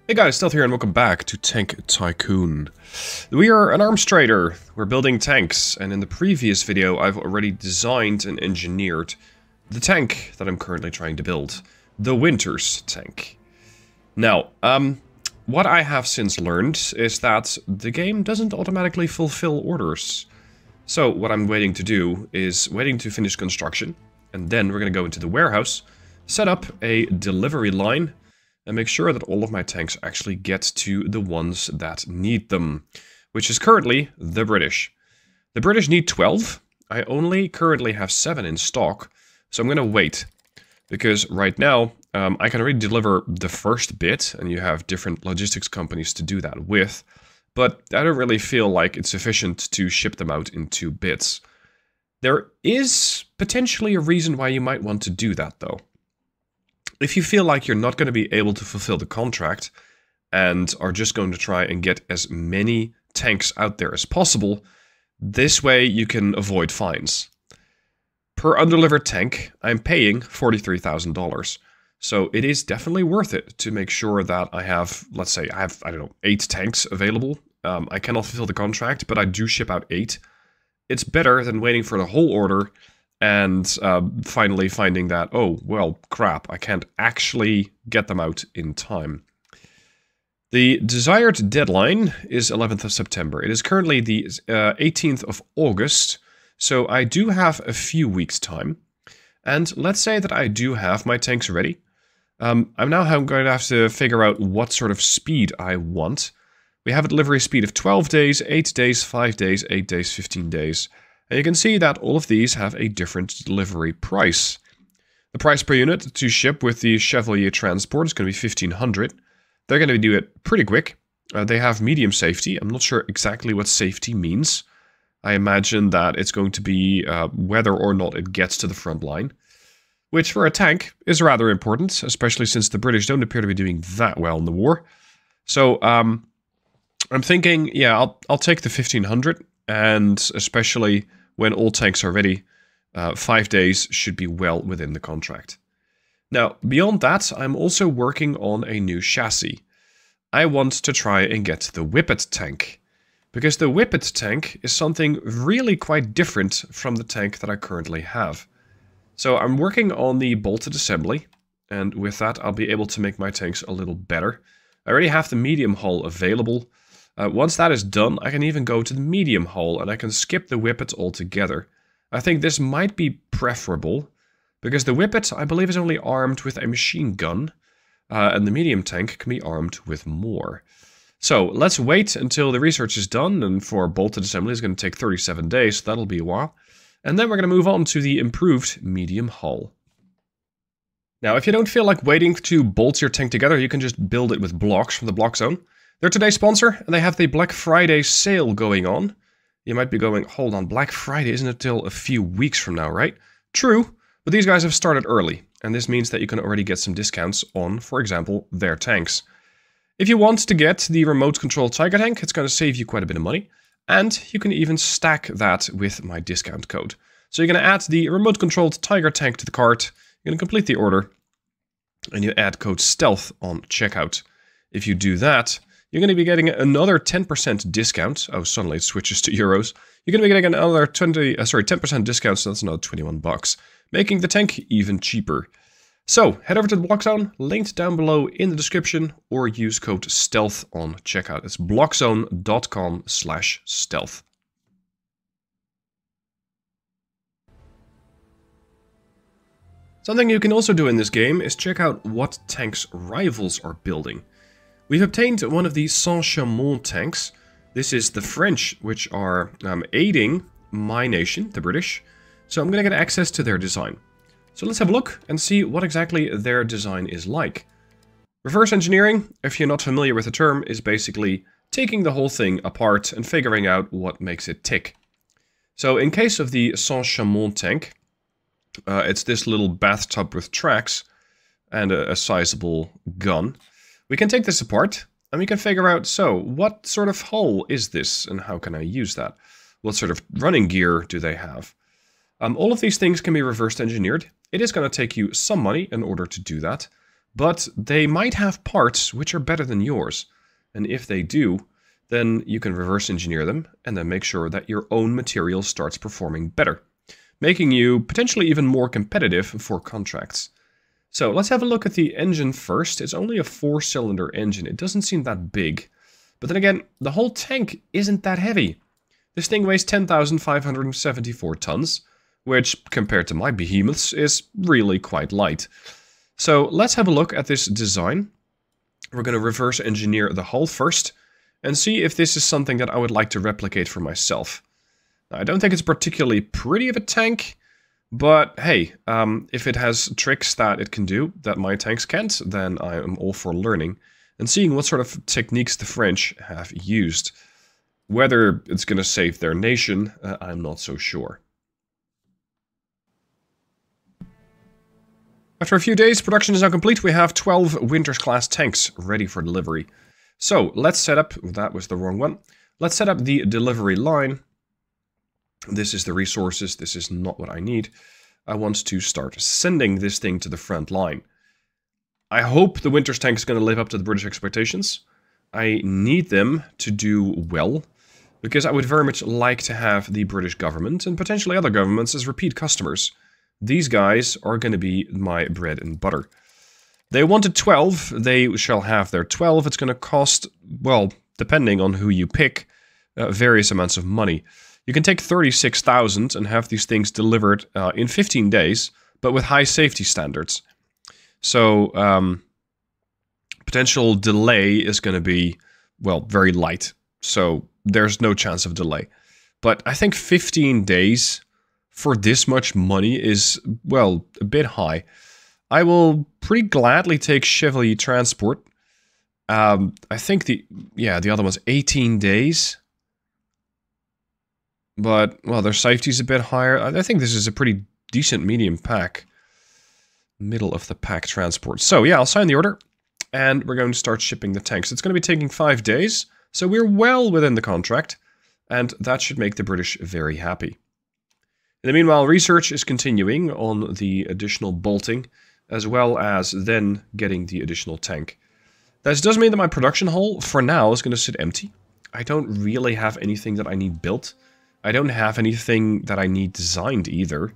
Hey guys, Stealth here and welcome back to Tank Tycoon. We are an arms trader. We're building tanks, and in the previous video I've already designed and engineered the tank that I'm currently trying to build. The Winter's tank. Now, what I have since learned is that the game doesn't automatically fulfill orders. So what I'm waiting to do is waiting to finish construction, and then we're going to go into the warehouse, set up a delivery line, and make sure that all of my tanks actually get to the ones that need them, which is currently the British. The British need 12. I only currently have 7 in stock, so I'm going to wait. Because right now, I can already deliver the first bit, and you have different logistics companies to do that with, but I don't really feel like it's sufficient to ship them out in 2 bits. There is potentially a reason why you might want to do that, though. If you feel like you're not going to be able to fulfill the contract and are just going to try and get as many tanks out there as possible, this way you can avoid fines. Per undelivered tank, I'm paying $43,000. So it is definitely worth it to make sure that I have, let's say, I don't know, 8 tanks available. I cannot fulfill the contract, but I do ship out 8. It's better than waiting for the whole order and finally finding that, oh, well, crap, I can't actually get them out in time. The desired deadline is 11th of September. It is currently the 18th of August, so I do have a few weeks' time. And let's say that I do have my tanks ready. I'm now going to have to figure out what sort of speed I want. We have a delivery speed of 12 days, 8 days, 5 days, 8 days, 15 days. And you can see that all of these have a different delivery price. The price per unit to ship with the Chevalier transport is going to be $1,500. They're going to do it pretty quick. They have medium safety. I'm not sure exactly what safety means. I imagine that it's going to be whether or not it gets to the front line, which for a tank is rather important, especially since the British don't appear to be doing that well in the war. So I'm thinking, yeah, I'll take the 1,500, and especially when all tanks are ready, 5 days should be well within the contract. Now, beyond that, I'm also working on a new chassis. I want to try and get the Whippet tank, because the Whippet tank is something really quite different from the tank that I currently have. So I'm working on the bolted assembly, and with that I'll be able to make my tanks a little better. I already have the medium hull available. Once that is done, I can even go to the medium hull and I can skip the Whippet altogether. I think this might be preferable, because the Whippet, I believe, is only armed with a machine gun, and the medium tank can be armed with more. So let's wait until the research is done, and for bolted assembly it's going to take 37 days, so that'll be a while. And then we're going to move on to the improved medium hull. Now, if you don't feel like waiting to bolt your tank together, you can just build it with blocks from the Block Zone. They're today's sponsor, and they have the Black Friday sale going on. You might be going, hold on, Black Friday isn't until a few weeks from now, right? True, but these guys have started early, and this means that you can already get some discounts on, for example, their tanks. If you want to get the remote-controlled Tiger tank, it's going to save you quite a bit of money, and you can even stack that with my discount code. So you're going to add the remote-controlled Tiger tank to the cart, you're going to complete the order, and you add code STEALTH on checkout. If you do that, you're going to be getting another 10% discount. Oh, suddenly it switches to euros. You're going to be getting another 10% discount, so that's another 21 bucks, making the tank even cheaper. So, head over to the Block Zone, linked down below in the description, or use code STEALTH on checkout. It's blockzone.com/stealth. Something you can also do in this game is check out what tanks rivals are building. We've obtained one of the Saint-Chamond tanks. This is the French, which are aiding my nation, the British. So I'm going to get access to their design. So let's have a look and see what exactly their design is like. Reverse engineering, if you're not familiar with the term, is basically taking the whole thing apart and figuring out what makes it tick. So in case of the Saint-Chamond tank, it's this little bathtub with tracks and a sizable gun. We can take this apart, and we can figure out, so, what sort of hull is this, and how can I use that? What sort of running gear do they have? All of these things can be reverse engineered. It is going to take you some money in order to do that, but they might have parts which are better than yours. And if they do, then you can reverse engineer them and then make sure that your own material starts performing better, making you potentially even more competitive for contracts. So let's have a look at the engine first. It's only a 4-cylinder engine. It doesn't seem that big. But then again, the whole tank isn't that heavy. This thing weighs 10,574 tons, which compared to my behemoths is really quite light. So let's have a look at this design. We're going to reverse engineer the hull first and see if this is something that I would like to replicate for myself. Now, I don't think it's particularly pretty of a tank, but hey, if it has tricks that it can do that my tanks can't, then I am all for learning and seeing what sort of techniques the French have used. Whether it's going to save their nation, I'm not so sure. After a few days, production is now complete. We have 12 Winters-class tanks ready for delivery. So, let's set up... that was the wrong one. Let's set up the delivery line. This is the resources. This is not what I need. I want to start sending this thing to the front line. I hope the Winters tank is going to live up to the British expectations. I need them to do well, because I would very much like to have the British government and potentially other governments as repeat customers. These guys are going to be my bread and butter. They wanted 12. They shall have their 12. It's going to cost, well, depending on who you pick, various amounts of money. You can take 36,000 and have these things delivered in 15 days, but with high safety standards. So, potential delay is going to be, well, very light. So, there's no chance of delay. But I think 15 days for this much money is, well, a bit high. I will pretty gladly take Chevalier Transport. I think the other one's 18 days. But, well, their safety's a bit higher. I think this is a pretty decent medium pack. Middle of the pack transport. So, yeah, I'll sign the order. And we're going to start shipping the tanks. It's going to be taking 5 days. So we're well within the contract. And that should make the British very happy. In the meanwhile, research is continuing on the additional bolting, as well as then getting the additional tank. This does mean that my production hall, for now, is going to sit empty. I don't really have anything that I need built. I don't have anything that I need designed either,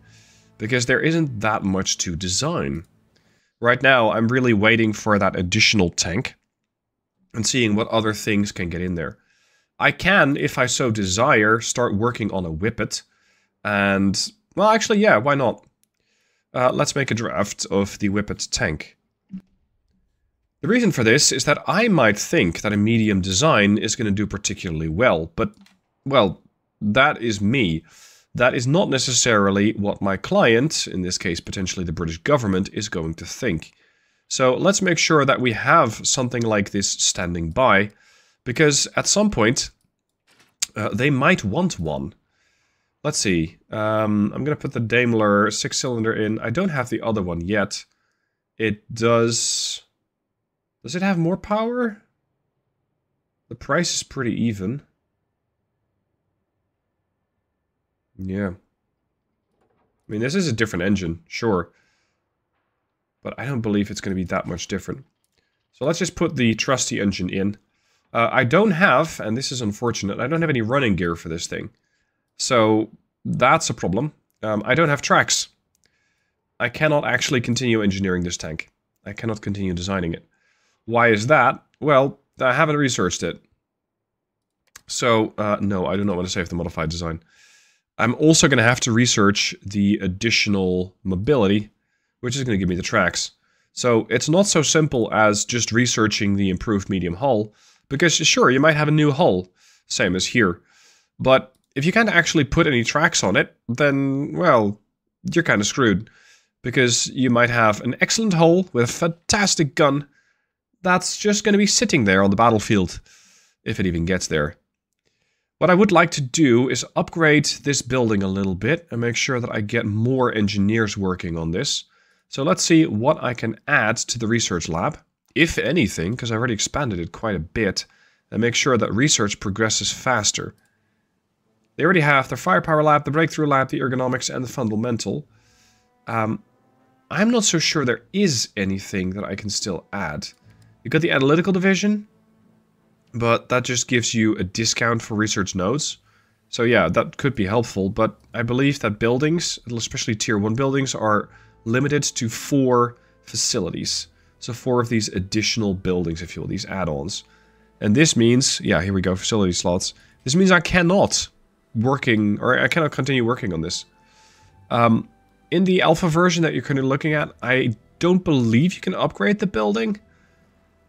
because there isn't that much to design. Right now, I'm really waiting for that additional tank, and seeing what other things can get in there. I can, if I so desire, start working on a whippet. And, well, actually, yeah, why not? Let's make a draft of the Whippet tank. The reason for this is that I might think that a medium design is going to do particularly well, but, well, that is me. That is not necessarily what my client, in this case potentially the British government, is going to think. So let's make sure that we have something like this standing by, because at some point they might want one. Let's see, I'm going to put the Daimler 6-cylinder in. I don't have the other one yet. It does... Does it have more power? The price is pretty even. Yeah. I mean, this is a different engine, sure. But I don't believe it's going to be that much different. So let's just put the trusty engine in. I don't have, and this is unfortunate, I don't have any running gear for this thing. So, that's a problem. I don't have tracks. I cannot actually continue engineering this tank. I cannot continue designing it. Why is that? Well, I haven't researched it. So, no, I do not want to save the modified design. I'm also going to have to research the additional mobility, which is going to give me the tracks. So, it's not so simple as just researching the improved medium hull, because sure, you might have a new hull, same as here, but if you can't actually put any tracks on it, then, well, you're kind of screwed. Because you might have an excellent hull with a fantastic gun that's just going to be sitting there on the battlefield, if it even gets there. What I would like to do is upgrade this building a little bit and make sure that I get more engineers working on this. So let's see what I can add to the research lab, if anything, because I already expanded it quite a bit, and make sure that research progresses faster. They already have their firepower lab, the breakthrough lab, the ergonomics, and the fundamental. I'm not so sure there is anything that I can still add. You got the analytical division, but that just gives you a discount for research nodes. So yeah, that could be helpful, but I believe that buildings, especially tier 1 buildings, are limited to 4 facilities. So 4 of these additional buildings, if you will, these add-ons. And this means, yeah, here we go, facility slots. This means I cannot continue working on this. In the alpha version that you're currently looking at, I don't believe you can upgrade the building,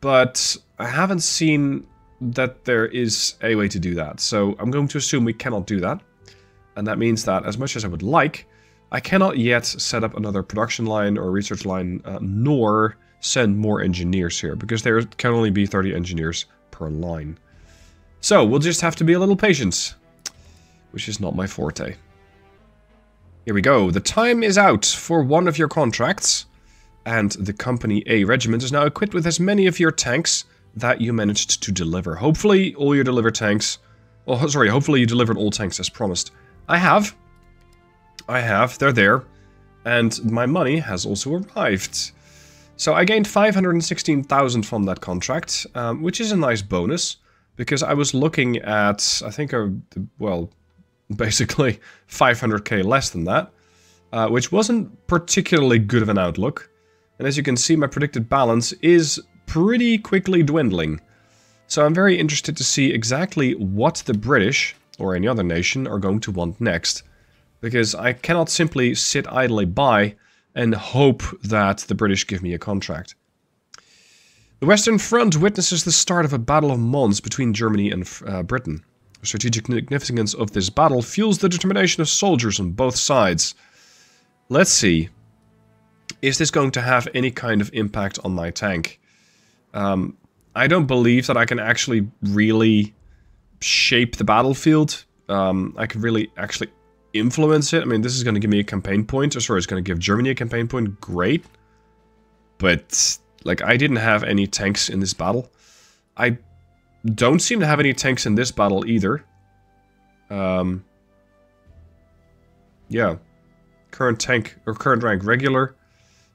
but I haven't seen that there is a way to do that. So I'm going to assume we cannot do that. And that means that as much as I would like, I cannot yet set up another production line or research line, nor send more engineers here, because there can only be 30 engineers per line. So we'll just have to be a little patient, which is not my forte. Here we go. The time is out for one of your contracts, and the Company A regiment is now equipped with as many of your tanks that you managed to deliver. Hopefully all your delivered tanks... Oh, sorry, hopefully you delivered all tanks as promised. I have. They're there. And my money has also arrived. So I gained 516,000 from that contract, which is a nice bonus, because I was looking at, I think, well, basically 500k less than that, which wasn't particularly good of an outlook. And as you can see, my predicted balance is pretty quickly dwindling. So I'm very interested to see exactly what the British, or any other nation, are going to want next. Because I cannot simply sit idly by and hope that the British give me a contract. The Western Front witnesses the start of a Battle of Mons between Germany and Britain. The strategic significance of this battle fuels the determination of soldiers on both sides. Let's see. Is this going to have any kind of impact on my tank? I don't believe that I can actually really shape the battlefield. I can really actually influence it. I mean, this is going to give me a campaign point. Or sorry, it's going to give Germany a campaign point. Great. But, like, I didn't have any tanks in this battle. I don't seem to have any tanks in this battle either. Yeah. Current tank, or current rank regular.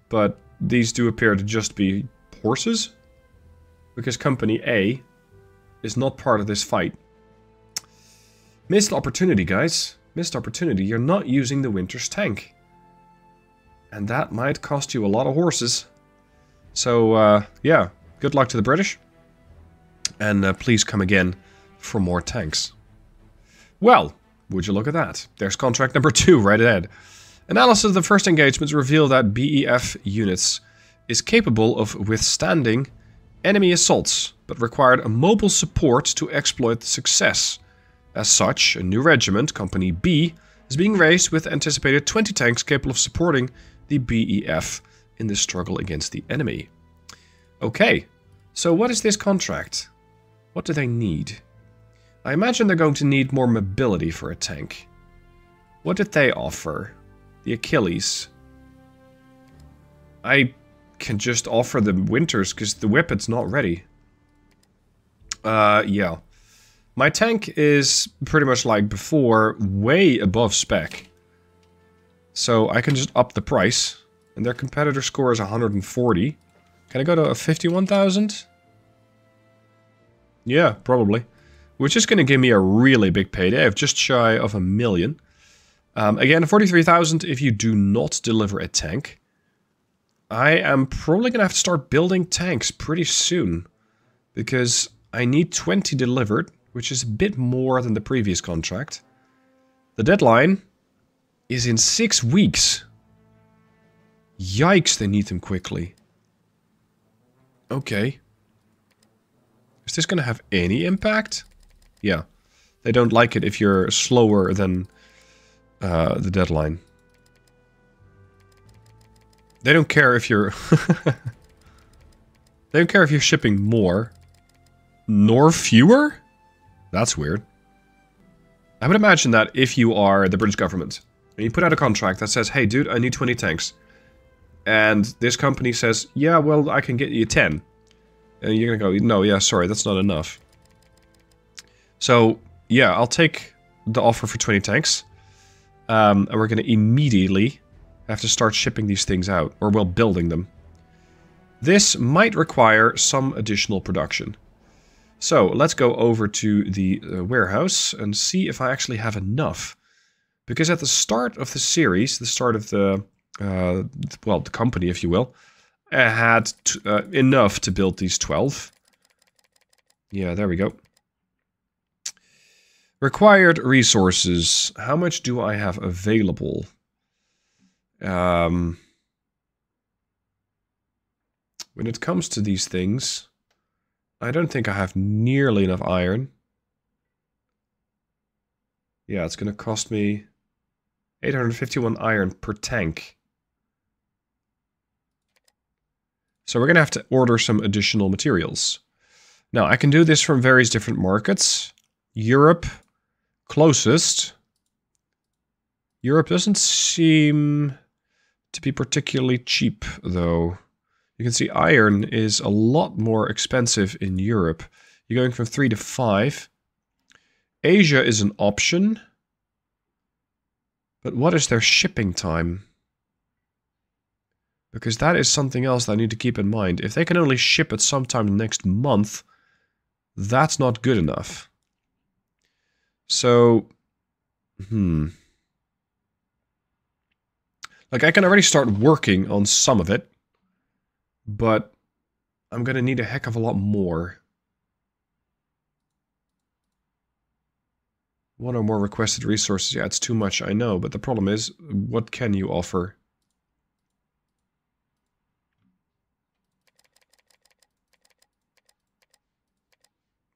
But these do appear to just be horses. Because Company A is not part of this fight. Missed opportunity, guys. Missed opportunity. You're not using the Winter's tank. And that might cost you a lot of horses. So, yeah. Good luck to the British. And please come again for more tanks. Well, would you look at that. There's contract number 2 right ahead. Analysis of the first engagements reveal that BEF units is capable of withstanding enemy assaults, but required a mobile support to exploit the success. As such, a new regiment, Company B, is being raised with anticipated 20 tanks capable of supporting the BEF in the struggle against the enemy. Okay, so what is this contract? What do they need? I imagine they're going to need more mobility for a tank. What did they offer? The Achilles. I can just offer the Winters because the weapon's not ready. Yeah. My tank is pretty much like before, way above spec. So I can just up the price. And their competitor score is 140. Can I go to a 51,000? Yeah, probably. Which is going to give me a really big payday of just shy of 1 million. Again, 43,000 if you do not deliver a tank. I am probably going to have to start building tanks pretty soon. Because I need 20 delivered, which is a bit more than the previous contract. The deadline is in 6 weeks. Yikes, they need them quickly. Okay. Is this going to have any impact? Yeah. They don't like it if you're slower than the deadline. They don't care if you're... They don't care if you're shipping more. Nor fewer? That's weird. I would imagine that if you are the British government, and you put out a contract that says, hey dude, I need 20 tanks. And this company says, yeah, well, I can get you 10. And you're gonna go, no, yeah, sorry, that's not enough. So, yeah, I'll take the offer for 20 tanks. And we're gonna immediately have to start shipping these things out, or well, building them. This might require some additional production. So, let's go over to the warehouse and see if I actually have enough. Because at the start of the series, the start of the, well, the company, if you will, I had enough to build these 12. Yeah, there we go. Required resources. How much do I have available? When it comes to these things, I don't think I have nearly enough iron. Yeah, it's going to cost me 851 iron per tank. So we're going to have to order some additional materials. Now, I can do this from various different markets. Europe, closest. Europe doesn't seem to be particularly cheap, though. You can see iron is a lot more expensive in Europe. You're going from 3 to 5. Asia is an option. But what is their shipping time? Because that is something else that I need to keep in mind. If they can only ship it sometime next month, that's not good enough. So, like, I can already start working on some of it, but I'm going to need a heck of a lot more. One or more requested resources. Yeah, it's too much, I know, but the problem is, what can you offer?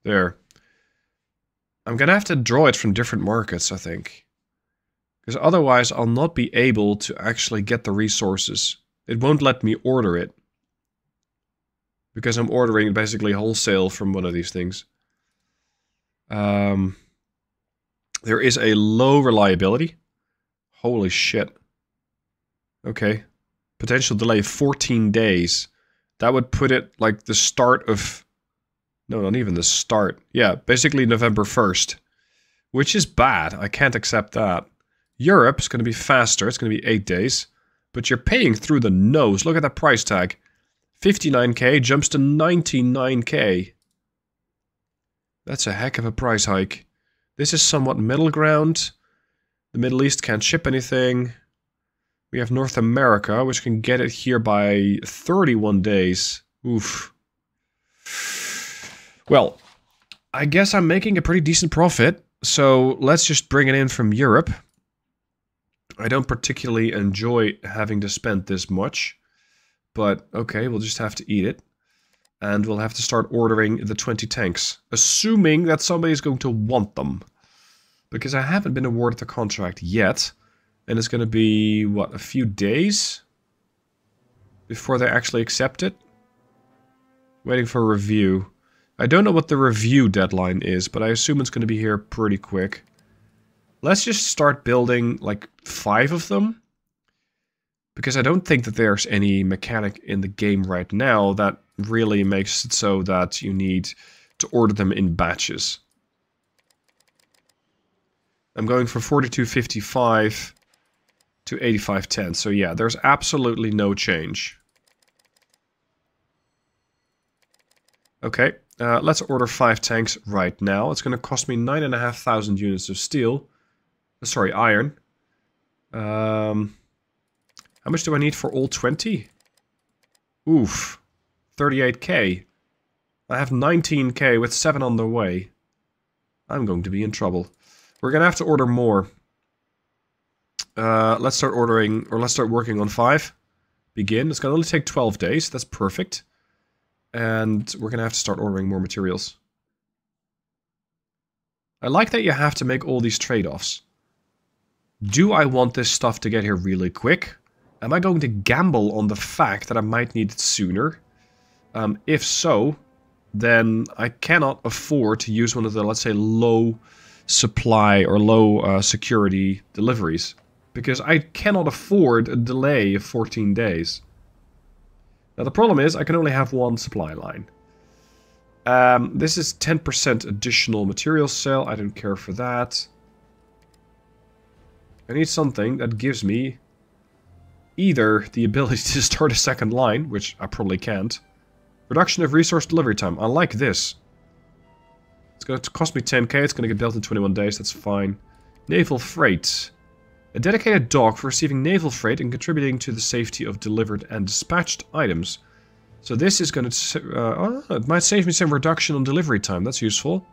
There. I'm going to have to draw it from different markets, I think. Because otherwise I'll not be able to actually get the resources. It won't let me order it. Because I'm ordering basically wholesale from one of these things. There is a low reliability. Holy shit. Okay. Potential delay of 14 days. That would put it like the start of... No, not even the start. Yeah, basically November 1st. Which is bad. I can't accept that. Europe is going to be faster. It's going to be 8 days. But you're paying through the nose. Look at that price tag. 59k jumps to 99k. That's a heck of a price hike. This is somewhat middle ground. The Middle East can't ship anything. We have North America, which can get it here by 31 days. Oof. Well, I guess I'm making a pretty decent profit, so let's just bring it in from Europe. I don't particularly enjoy having to spend this much, but okay, we'll just have to eat it. And we'll have to start ordering the 20 tanks, assuming that somebody's going to want them. Because I haven't been awarded the contract yet, and it's going to be, what, a few days before they actually accept it? Waiting for a review. I don't know what the review deadline is, but I assume it's going to be here pretty quick. Let's just start building, like, 5 of them. Because I don't think that there's any mechanic in the game right now that really makes it so that you need to order them in batches. I'm going from 42.55 to 85.10, so yeah, there's absolutely no change. Okay. Let's order 5 tanks right now. It's going to cost me 9,500 units of steel. Sorry, iron. How much do I need for all 20? Oof. 38k. I have 19k with 7 on the way. I'm going to be in trouble. We're going to have to order more. Let's start ordering, or let's start working on 5. Begin. It's going to only take 12 days. That's perfect. And we're going to have to start ordering more materials. I like that you have to make all these trade-offs. Do I want this stuff to get here really quick? Am I going to gamble on the fact that I might need it sooner? If so, then I cannot afford to use one of the, let's say, low supply or low security deliveries. Because I cannot afford a delay of 14 days. Now the problem is, I can only have one supply line. This is 10% additional material sale. I don't care for that. I need something that gives me either the ability to start a second line, which I probably can't. Reduction of resource delivery time. I like this. It's going to cost me 10k. It's going to get built in 21 days. That's fine. Naval freight. A dedicated dock for receiving naval freight and contributing to the safety of delivered and dispatched items. So this is going to... it might save me some reduction on delivery time. That's useful.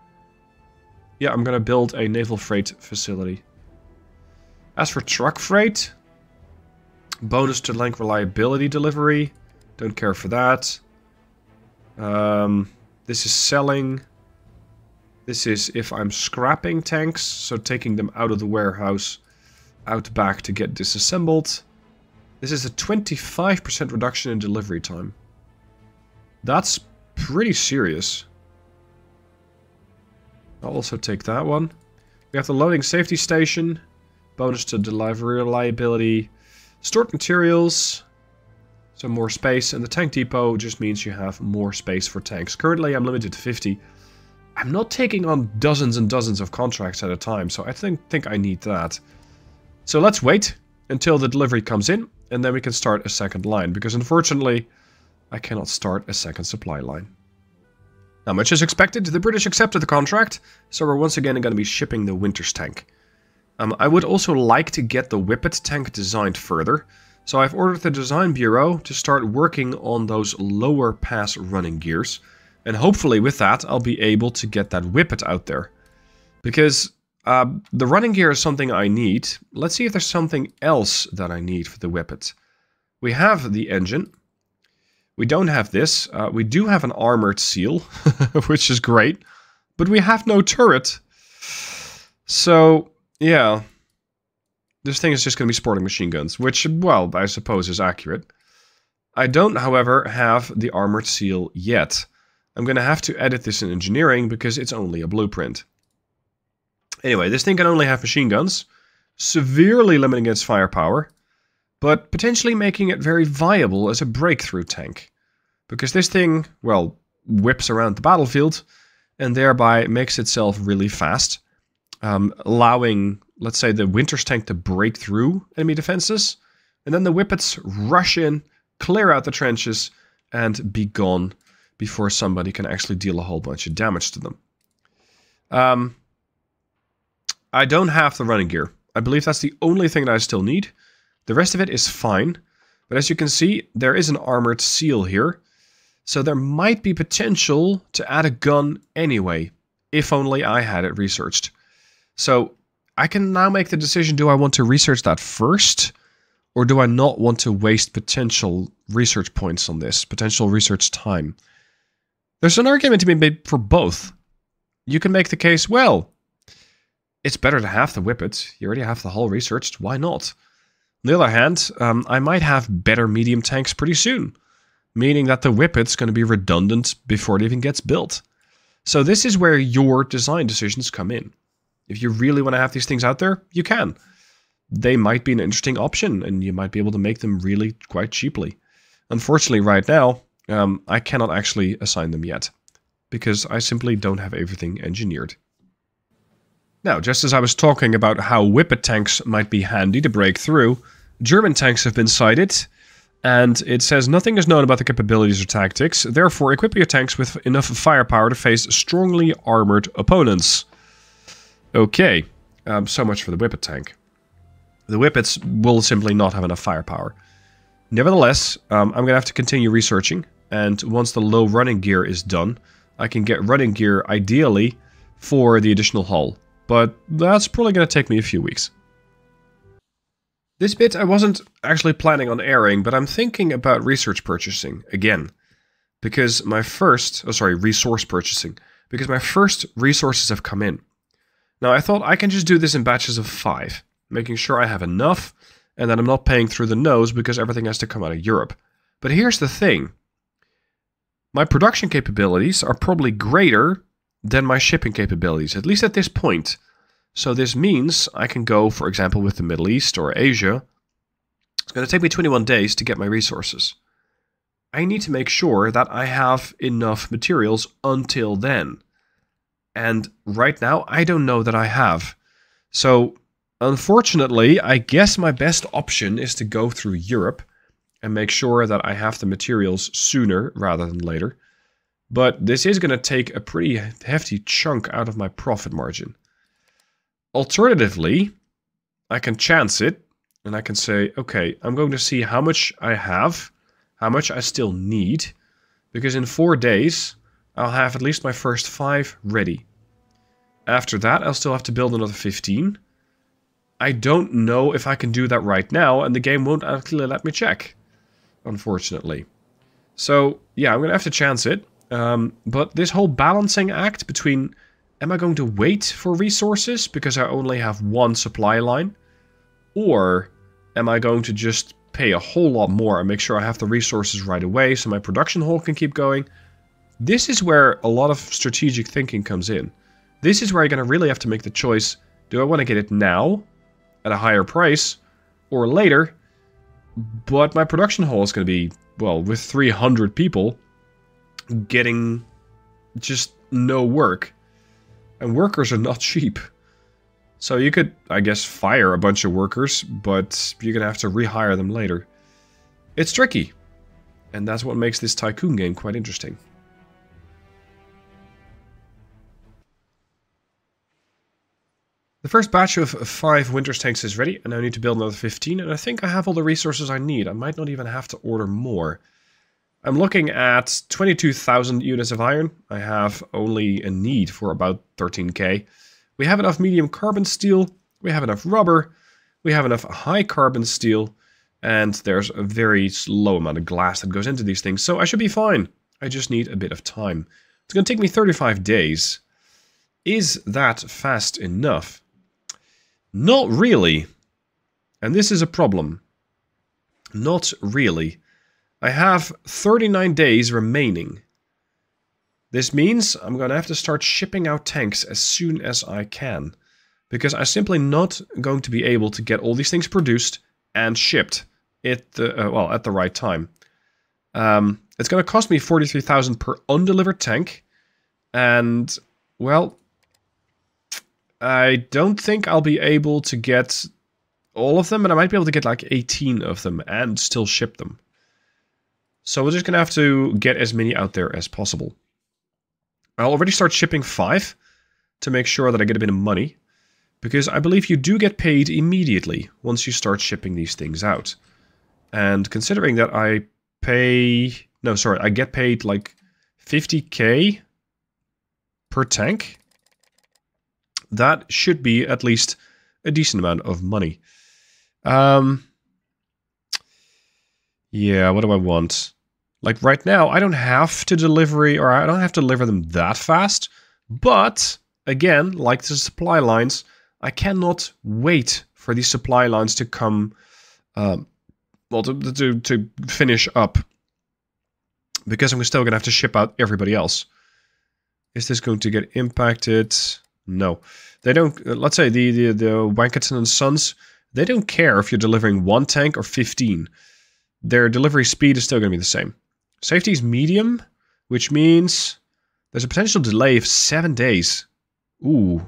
Yeah, I'm going to build a naval freight facility. As for truck freight... bonus to length reliability delivery. Don't care for that. This is selling. This is if I'm scrapping tanks. So taking them out of the warehouse. Out back to get disassembled. This is a 25% reduction in delivery time. That's pretty serious. I'll also take that one. We have the loading safety station. Bonus to delivery reliability. Stored materials. So more space. And the tank depot just means you have more space for tanks. Currently I'm limited to 50. I'm not taking on dozens and dozens of contracts at a time. So I think I need that. So let's wait until the delivery comes in. And then we can start a second line. Because unfortunately... I cannot start a second supply line. Now, much as expected, the British accepted the contract, so we're once again going to be shipping the Winters tank. I would also like to get the Whippet tank designed further, so I've ordered the design bureau to start working on those lower pass running gears, and hopefully with that I'll be able to get that Whippet out there. Because the running gear is something I need. Let's see if there's something else that I need for the Whippet. We have the engine. We don't have this. We do have an armored seal, which is great. But we have no turret. So, yeah. This thing is just going to be sporting machine guns, which, well, I suppose is accurate. I don't, however, have the armored seal yet. I'm going to have to edit this in engineering because it's only a blueprint. Anyway, this thing can only have machine guns, severely limiting its firepower. But potentially making it very viable as a breakthrough tank. Because this thing, well, whips around the battlefield and thereby makes itself really fast. Allowing, let's say, the Winters tank to break through enemy defenses. And then the Whippets rush in, clear out the trenches, and be gone before somebody can actually deal a whole bunch of damage to them. I don't have the running gear. I believe that's the only thing that I still need. The rest of it is fine, but as you can see, there is an armored seal here. So there might be potential to add a gun anyway, if only I had it researched. So I can now make the decision, do I want to research that first? Or do I not want to waste potential research points on this, potential research time? There's an argument to be made for both. You can make the case, well, it's better to have the Whippet. You already have the hull researched, why not? On the other hand, I might have better medium tanks pretty soon, meaning that the Whippet's going to be redundant before it even gets built. So this is where your design decisions come in. If you really want to have these things out there, you can. They might be an interesting option, and you might be able to make them really quite cheaply. Unfortunately, right now, I cannot actually assign them yet, because I simply don't have everything engineered. Now, just as I was talking about how Whippet tanks might be handy to break through, German tanks have been sighted, and it says nothing is known about the capabilities or tactics, therefore equip your tanks with enough firepower to face strongly armored opponents. Okay, so much for the Whippet tank. The Whippets will simply not have enough firepower. Nevertheless, I'm going to have to continue researching, and once the low running gear is done, I can get running gear ideally for the additional hull. But that's probably going to take me a few weeks. This bit I wasn't actually planning on airing, but I'm thinking about research purchasing again. Because my first, resource purchasing. Because my first resources have come in. Now I thought I can just do this in batches of 5. Making sure I have enough, and that I'm not paying through the nose because everything has to come out of Europe. But here's the thing. My production capabilities are probably greater than my shipping capabilities, at least at this point. So this means I can go, for example, with the Middle East or Asia. It's going to take me 21 days to get my resources. I need to make sure that I have enough materials until then. And right now, I don't know that I have. So Unfortunately, I guess my best option is to go through Europe and make sure that I have the materials sooner rather than later. But this is going to take a pretty hefty chunk out of my profit margin. Alternatively, I can chance it and I can say, okay, I'm going to see how much I have, how much I still need, because in 4 days, I'll have at least my first 5 ready. After that, I'll still have to build another 15. I don't know if I can do that right now, and the game won't actually let me check, unfortunately. So, yeah, I'm going to have to chance it. But this whole balancing act between, am I going to wait for resources because I only have one supply line? Or am I going to just pay a whole lot more and make sure I have the resources right away so my production hall can keep going? This is where a lot of strategic thinking comes in. This is where you're going to really have to make the choice, do I want to get it now at a higher price or later? But my production hall is going to be, well, with 300 people getting just no work. And workers are not cheap. So you could, I guess, fire a bunch of workers, but you're going to have to rehire them later. It's tricky. And that's what makes this Tycoon game quite interesting. The first batch of 5 Winter's tanks is ready, and I need to build another 15, and I think I have all the resources I need. I might not even have to order more. I'm looking at 22,000 units of iron. I have only a need for about 13k. We have enough medium carbon steel, we have enough rubber, we have enough high carbon steel, and there's a very low amount of glass that goes into these things, so I should be fine. I just need a bit of time. It's going to take me 35 days. Is that fast enough? Not really. And this is a problem. Not really. I have 39 days remaining. This means I'm going to have to start shipping out tanks as soon as I can. Because I'm simply not going to be able to get all these things produced and shipped at the right time. It's going to cost me 43,000 per undelivered tank. And, well, I don't think I'll be able to get all of them, but I might be able to get like 18 of them and still ship them. So we're just going to have to get as many out there as possible. I'll already start shipping 5 to make sure that I get a bit of money, because I believe you do get paid immediately once you start shipping these things out. And considering that I get paid like 50k per tank, that should be at least a decent amount of money. Yeah, what do I want? Like right now, I don't have to deliver them that fast. But again, like the supply lines, I cannot wait for these supply lines to come, to finish up, because I'm still going to have to ship out everybody else. Is this going to get impacted? No, they don't. Let's say the Wankerton and Sons, they don't care if you're delivering 1 tank or 15. Their delivery speed is still going to be the same. Safety is medium, which means there's a potential delay of 7 days. Ooh.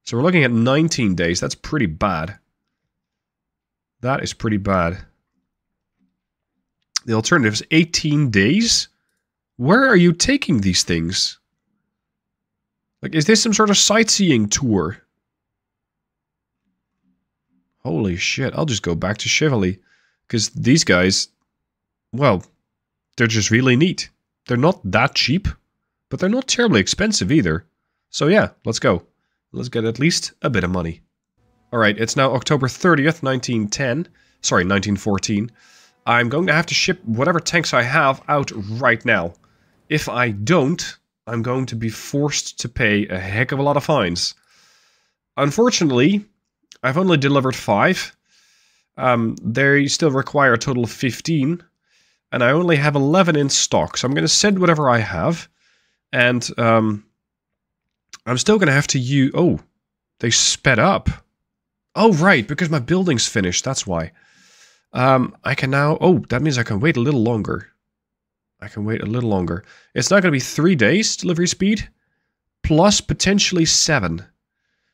So we're looking at 19 days. That's pretty bad. That is pretty bad. The alternative is 18 days? Where are you taking these things? Like, is this some sort of sightseeing tour? Holy shit, I'll just go back to Chevrolet. Because these guys, well, they're just really neat. They're not that cheap, but they're not terribly expensive either. So yeah, let's go. Let's get at least a bit of money. Alright, it's now October 30th, 1914. I'm going to have to ship whatever tanks I have out right now. If I don't, I'm going to be forced to pay a heck of a lot of fines. Unfortunately, I've only delivered 5. They still require a total of 15. And I only have 11 in stock. So I'm going to send whatever I have. And I'm still going to have to use... Oh, they sped up. Oh, right, because my building's finished. That's why. I can now... Oh, that means I can wait a little longer. I can wait a little longer. It's not going to be 3 days delivery speed, plus potentially 7.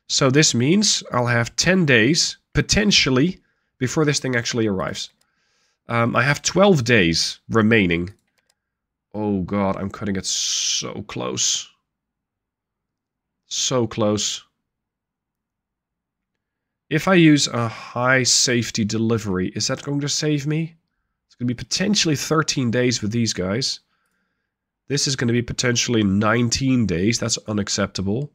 So this means I'll have 10 days, potentially, before this thing actually arrives. I have 12 days remaining. Oh god, I'm cutting it so close. So close. If I use a high safety delivery, is that going to save me? It's going to be potentially 13 days with these guys. This is going to be potentially 19 days. That's unacceptable.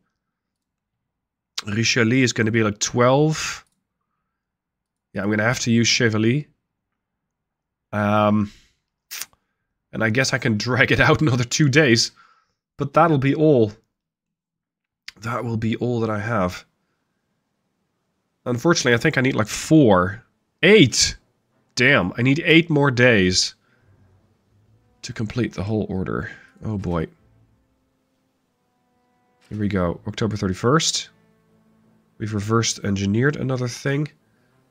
Richelieu is going to be like 12. Yeah, I'm going to have to use Chevalier. And I guess I can drag it out another 2 days. But that'll be all. That will be all that I have. Unfortunately, I think I need like 4. 8! Damn, I need 8 more days to complete the whole order. Oh boy. Here we go. October 31st. We've reversed engineered another thing.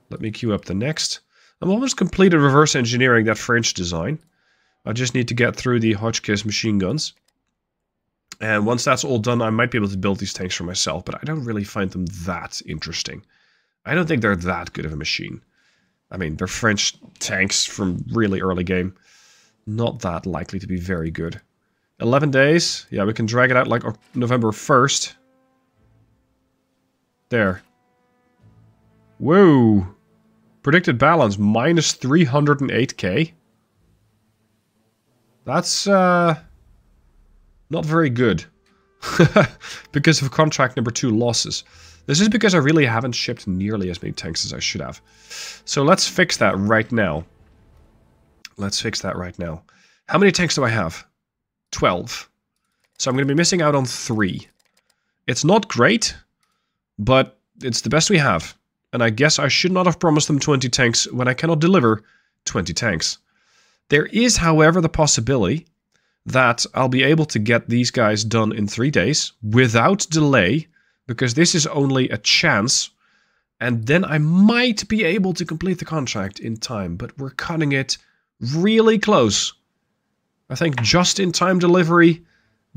Let me queue up the next. I'm almost completed reverse engineering that French design. I just need to get through the Hotchkiss machine guns. And once that's all done, I might be able to build these tanks for myself, but I don't really find them that interesting. I don't think they're that good of a machine. I mean, they're French tanks from really early game. Not that likely to be very good. 11 days. Yeah, we can drag it out like November 1st. There. Whoa. Predicted balance, minus 308k. That's, not very good. Because of contract number 2 losses. This is because I really haven't shipped nearly as many tanks as I should have. So let's fix that right now. Let's fix that right now. How many tanks do I have? 12. So I'm going to be missing out on 3. It's not great, but it's the best we have. And I guess I should not have promised them 20 tanks when I cannot deliver 20 tanks. There is, however, the possibility that I'll be able to get these guys done in 3 days without delay, because this is only a chance, and then I might be able to complete the contract in time, but we're cutting it really close. I think just-in-time delivery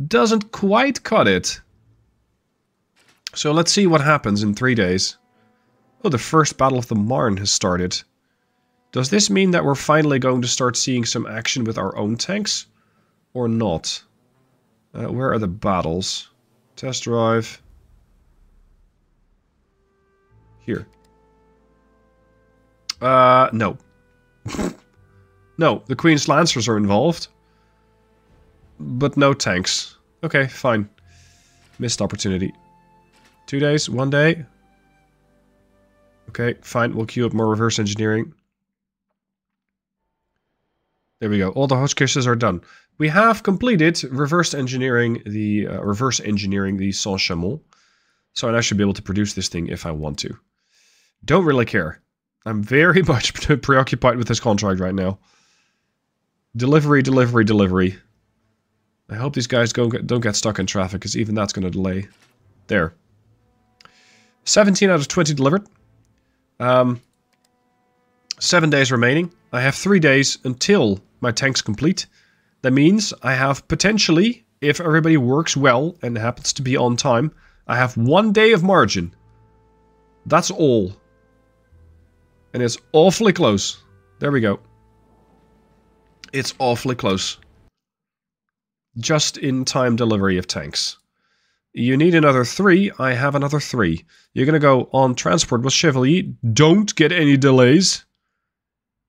doesn't quite cut it. So let's see what happens in 3 days. Oh, the first Battle of the Marne has started. Does this mean that we're finally going to start seeing some action with our own tanks? Or not? Where are the battles? Test drive. Here. No. No, the Queen's Lancers are involved. But no tanks. Okay, fine. Missed opportunity. 2 days, 1 day. Okay, fine, we'll queue up more reverse engineering. There we go, all the Hotchkisses are done. We have completed reverse engineering the Saint-Chamond. So I should be able to produce this thing if I want to. Don't really care. I'm very much preoccupied with this contract right now. Delivery, delivery, delivery. I hope these guys don't get stuck in traffic, because even that's going to delay. There. 17 out of 20 delivered. 7 days remaining. I have 3 days until my tank's complete. That means I have potentially, if everybody works well and happens to be on time, I have 1 day of margin. That's all. And it's awfully close. There we go. It's awfully close. Just-in-time delivery of tanks. You need another 3. I have another 3. You're going to go on transport with Chevalier. Don't get any delays.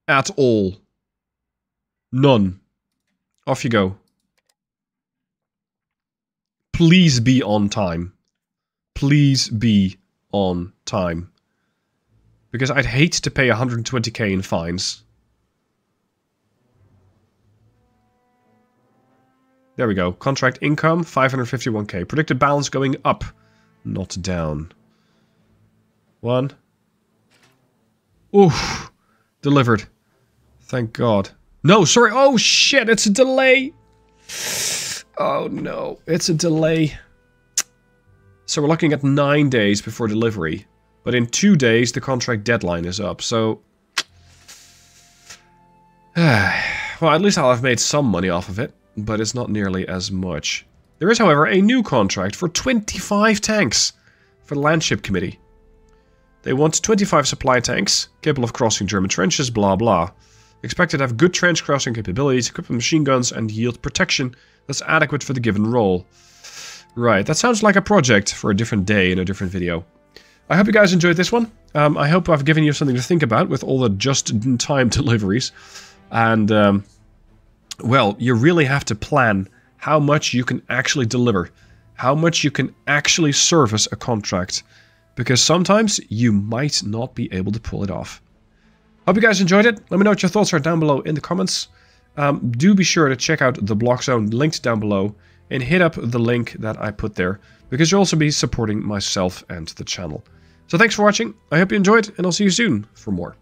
At all. None. Off you go. Please be on time. Please be on time. Because I'd hate to pay 120k in fines. There we go. Contract income, 551k. Predicted balance going up, not down. 1. Oof. Delivered. Thank God. No, sorry. Oh, shit. It's a delay. Oh, no. It's a delay. So we're looking at 9 days before delivery. But in 2 days, the contract deadline is up. So... well, at least I'll have made some money off of it. But it's not nearly as much. There is, however, a new contract for 25 tanks. for the Landship Committee. They want 25 supply tanks, capable of crossing German trenches, blah blah. Expected to have good trench crossing capabilities, equipped with machine guns, and yield protection that's adequate for the given role. Right, that sounds like a project for a different day in a different video. I hope you guys enjoyed this one. I hope I've given you something to think about with all the just-in-time deliveries. And, well, you really have to plan how much you can actually deliver. How much you can actually service a contract. Because sometimes you might not be able to pull it off. Hope you guys enjoyed it. Let me know what your thoughts are down below in the comments. Do be sure to check out the block zone linked down below. And hit up the link that I put there. Because you'll also be supporting myself and the channel. So thanks for watching. I hope you enjoyed. And I'll see you soon for more.